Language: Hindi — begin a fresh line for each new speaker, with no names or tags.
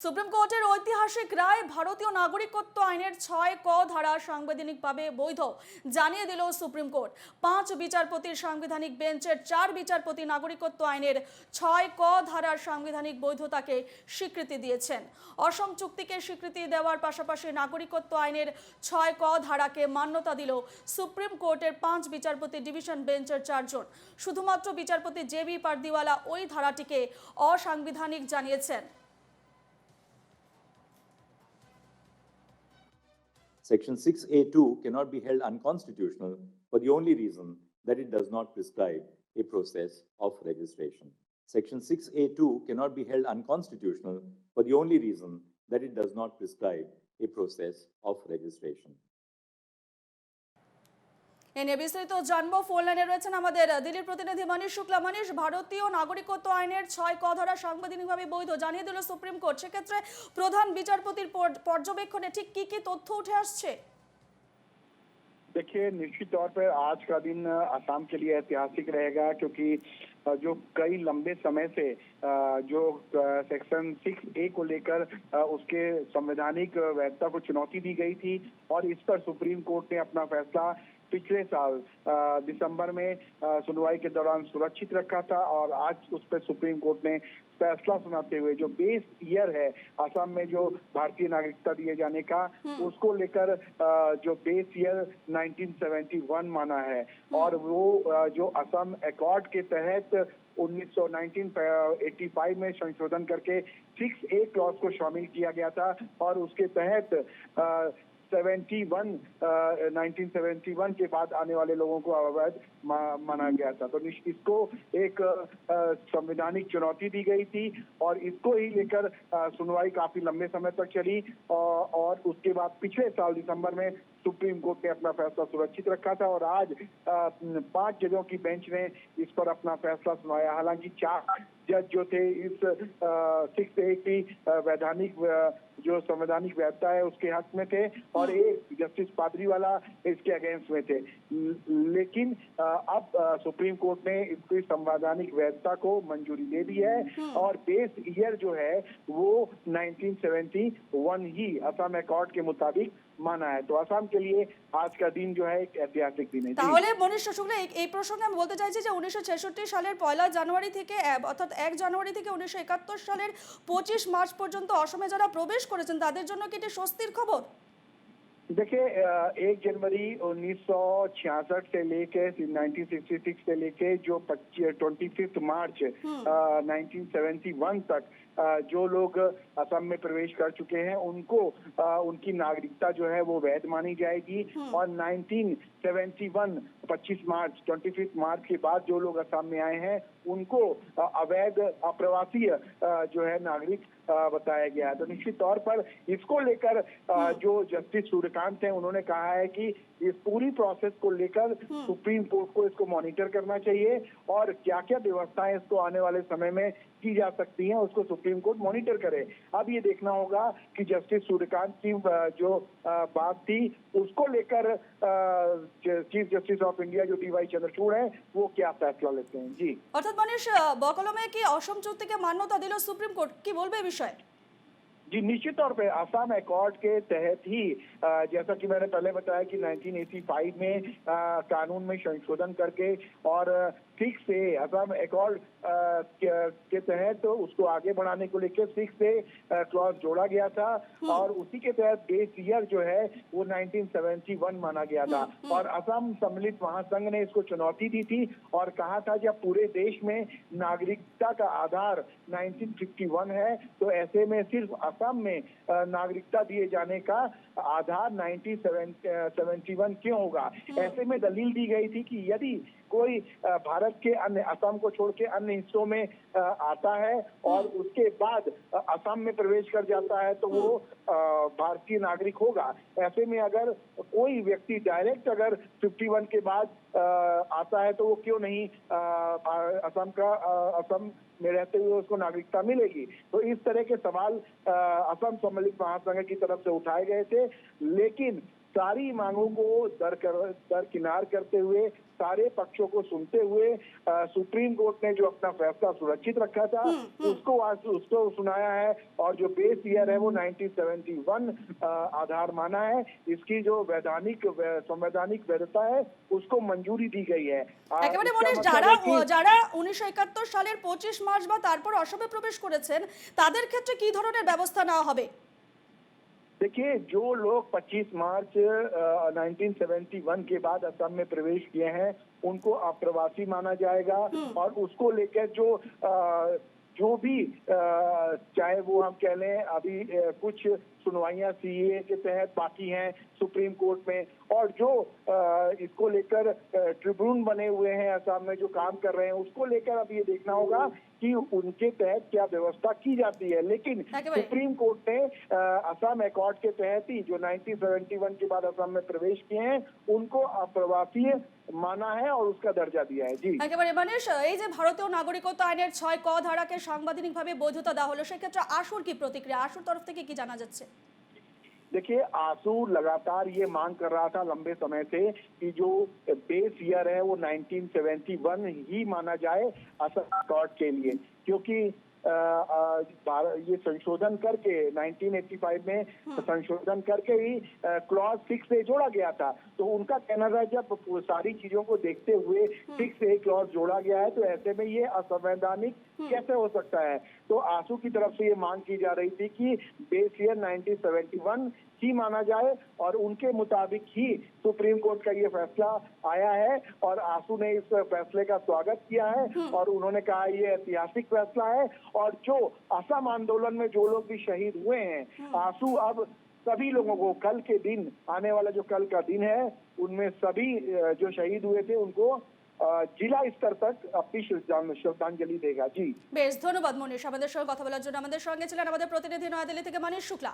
সুপ্রিম কোর্টের ঐতিহাসিক রায় ভারতীয় নাগরিকত্ব আইনের ৬ ক ধারা সাংবিধানিকভাবে বৈধ জানিয়ে দিল সুপ্রিম কোর্ট। ৫ বিচারপতির সাংবিধানিক বেঞ্চের ৪ বিচারপতি নাগরিকত্ব আইনের ৬ ক ধারার সাংবিধানিক বৈধতাকে স্বীকৃতি দিয়েছেন। অসম চুক্তিকে স্বীকৃতি দেওয়ার পাশাপাশি নাগরিকত্ব আইনের ৬ ক ধারাকে মান্যতা দিল সুপ্রিম কোর্টের ৫ বিচারপতি ডিভিশন বেঞ্চের ৪ জন। শুধুমাত্র বিচারপতি জেবি পারদিওয়ালা ওই ধারাটিকে অসাংবিধানিক জানিয়েছেন।
Section 6A2 cannot be held unconstitutional for the only reason that it does not prescribe a process of registration. Section 6A2 cannot be held unconstitutional for the only reason that it does not prescribe a process of registration.
এ নিয়ে বিস্তারিত জানবো। ফোন লাইনে রয়েছেন আমাদের দিল্লির প্রতিনিধি মানিশ শুক্লা। মানিশ, ভারতীয় নাগরিকত্ব আইনের ৬ ক ধারা সাংবিধানিকভাবে বৈধ জানিয়ে দিল সুপ্রিম কোর্ট। সেক্ষেত্রে প্রধান বিচারপতির পর্যবেক্ষণে ঠিক কি কি তথ্য উঠে আসছে?
देखिए, निश्चित तौर पर आज का दिन असम के लिए ऐतिहासिक रहेगा, क्योंकि जो कई लंबे समय से जो सेक्शन 6A को लेकर उसके संवैधानिक वैधता को चुनौती दी गई थी और इस पर सुप्रीम कोर्ट ने अपना फैसला पिछले साल दिसंबर में सुनवाई के दौरान सुरक्षित रखा था और आज उस पर सुप्रीम कोर्ट ने फैसला सुनाते हुए जो बेस ईयर है असम में जो भारतीय नागरिकता दिए जाने का, उसको लेकर जो बेस ईयर 1971 माना है और वो जो असम एकॉर्ड के तहत 1985 में संशोधन करके 6A क्लॉज को शामिल किया गया था और उसके तहत 1971 के बाद आने वाले लोगों को अवैध माना गया था। तो इसको एक संवैधानिक चुनौती दी गई थी और इसको ही लेकर सुनवाई काफी लंबे समय तक चली और उसके बाद पिछले साल दिसंबर में सुप्रीम कोर्ट ने अपना फैसला सुरक्षित रखा था और आज 5 जजों की बेंच ने इस पर अपना फैसला सुनाया। हालांकि 4 जज जो थे इस 6A की वैधानिक जो संवैधानिक वैधता है उसके हक में थे और एक जस्टिस पादरीवाला इसके अगेंस्ट में थे, लेकिन अब सुप्रीम कोर्ट ने इसकी संवैधानिक वैधता को मंजूरी दे दी है और बेस ईयर जो है वो 1971 ही असम एकॉर्ड के मुताबिक माना है। तो असम के लिए आज का दिन जो है एक ऐतिहासिक दिन है।
তাহলে মনীষ শুক্লা, এই প্রসঙ্গে আমি বলতে চাইছি যে 1966 সালের 1 জানুয়ারি থেকে অর্থাৎ 1 জানুয়ারি থেকে 1971 সালের 25 মার্চ পর্যন্ত অসমে যারা প্রবেশ করেছেন তাদের জন্য কি এটি স্বস্তির খবর?
देखिए, 1 जनवरी 1966 से लेके 1966 से लेके जो 25 मार्च 1971 तक जो लोग असम में प्रवेश कर चुके हैं उनको उनकी नागरिकता जो है वो वैध मानी जाएगी और 1971 25 मार्च के बाद जो लोग असम में आए हैं उनको अवैध अप्रवासी जो है नागरिक बताया गया है। तो निश्चित तौर पर इसको लेकर जो जस्टिस सूर्यकांत हैं उन्होंने कहा है कि इस पूरी प्रोसेस को लेकर सुप्रीम कोर्ट को इसको मॉनिटर करना चाहिए और क्या क्या व्यवस्थाएं इसको आने वाले समय में की जा सकती हैं उसको सुप्रीम कोर्ट मॉनिटर करे। अब ये देखना होगा कि जस्टिस सूर्यकांत की जो बात थी उसको लेकर चीफ जस्टिस ऑफ इंडिया जो DY चंद्रचूड़ है वो क्या फैसला लेते हैं। जी,
অর্থাৎ মনীষ, বকলমে কি অসম চুক্তিকে মান্যতা দিল সুপ্রিম কোর্ট, কি বলবে এই বিষয়ে?
जी, निश्चित तौर पे असम एकॉर्ड के तहत ही जैसा कि मैंने पहले बताया कि 1985 में कानून में संशोधन करके और 6A असम एकॉर्ड के तहत उसको आगे बढ़ाने को लेकर 6A क्लॉज जोड़ा गया था और उसी के तहत बेस ईयर जो है वो 1971 माना गया था और असम सम्मिलित महासंघ ने इसको चुनौती दी थी और कहा था जब पूरे देश में नागरिकता का आधार 1951 है तो ऐसे में सिर्फ असम में नागरिकता दिए जाने का आधार 1971 क्यों होगा। ऐसे में दलील दी गई थी कि यदि कोई भारत के अन्य असम को छोड़ के अन्य हिस्सों में आता है और उसके बाद असम में प्रवेश कर जाता है तो वो भारतीय नागरिक होगा। ऐसे में अगर कोई व्यक्ति डायरेक्ट अगर 51 के बाद आता है तो वो क्यों नहीं असम में रहते हुए उसको नागरिकता मिलेगी। तो इस तरह के सवाल असम सम्मिलित महासंघ की तरफ से उठाए गए थे, लेकिन सारी मांगों को दरकिनार करते हुए सारे पक्षों को सुनते हुए सुप्रीम कोर्ट ने जो अपना फैसला सुरक्षित रखा था उसको आज उसको सुनाया है, और जो बेस ईयर है वो 1971 आधार माना है। इसकी जो संवैधानिक वैधता है उसको मंजूरी दी गई है।
একেবারে
इसका
মনীষ,
मतलब
যারা
है कि
যারা 1971 সালের 25 মার্চ বা তারপর অসমে প্রবেশ করেছেন তাদের ক্ষেত্রে কি ধরনের ব্যবস্থা নেওয়া হবে?
देखिए, जो लोग 25 मार्च 1971 के बाद असम में प्रवेश किए हैं उनको अप्रवासी माना जाएगा, और उसको लेकर जो भी चाहे वो हम कह लें अभी कुछ सुनवाइयां सीए के तहत बाकी हैं सुप्रीम कोर्ट में, और जो इसको लेकर ट्रिब्यून बने हुए हैं असम में जो काम कर रहे हैं उसको लेकर अब ये देखना होगा कि उनके तहत क्या व्यवस्था की जाती है। लेकिन सुप्रीम कोर्ट ने असम एकॉर्ड के तहत ही जो 1971 के बाद असम में प्रवेश किए हैं उनको अप्रवासी माना है और उसका दर्जा दिया है। जी
একেবারে মনীষ, এই যে ভারতীয় নাগরিকত্ব আইনের 6 ক ধারাকে সাংবিধানিকভাবে বৈধতা দেওয়া হলো, সেক্ষেত্রে আশুর কি প্রতিক্রিয়া, আশুর তরফ থেকে কি জানা যাচ্ছে?
देखिए, आसू लगातार ये मांग कर रहा था लंबे समय से कि जो बेस ईयर है वो 1971 ही माना जाए असम एकॉर्ड के लिए, क्योंकि ये संशोधन करके 1985 में संशोधन करके ही क्लॉज 6A जोड़ा गया था। तो उनका कहना था जब सारी चीजों को देखते हुए 6A क्लॉज जोड़ा गया है तो ऐसे में ये असंवैधानिक कैसे हो सकता है। तो आसू की तरफ से ये मांग की जा रही थी कि बेस ईयर 1971 ही माना जाए, और उनके मुताबिक ही सुप्रीम कोर्ट का ये फैसला आया है, और आसू ने इस फैसले का स्वागत किया है और उन्होंने कहा ये ऐतिहासिक फैसला है। और जो असम आंदोलन में जो लोग भी शहीद हुए हैं, आसू अब सभी लोगों को कल के दिन, आने वाला जो कल का दिन है, उनमें सभी जो शहीद हुए थे उनको जिला स्तर तक अपनी श्रद्धांजलि देगा। जी
বেশ, ধন্যবাদ মনীষ আমাদের সঙ্গে কথা বলার জন্য। আমাদের সঙ্গে ছিলেন আমাদের প্রতিনিধি নয়াদিল্লি থেকে মনীষ শুক্লা।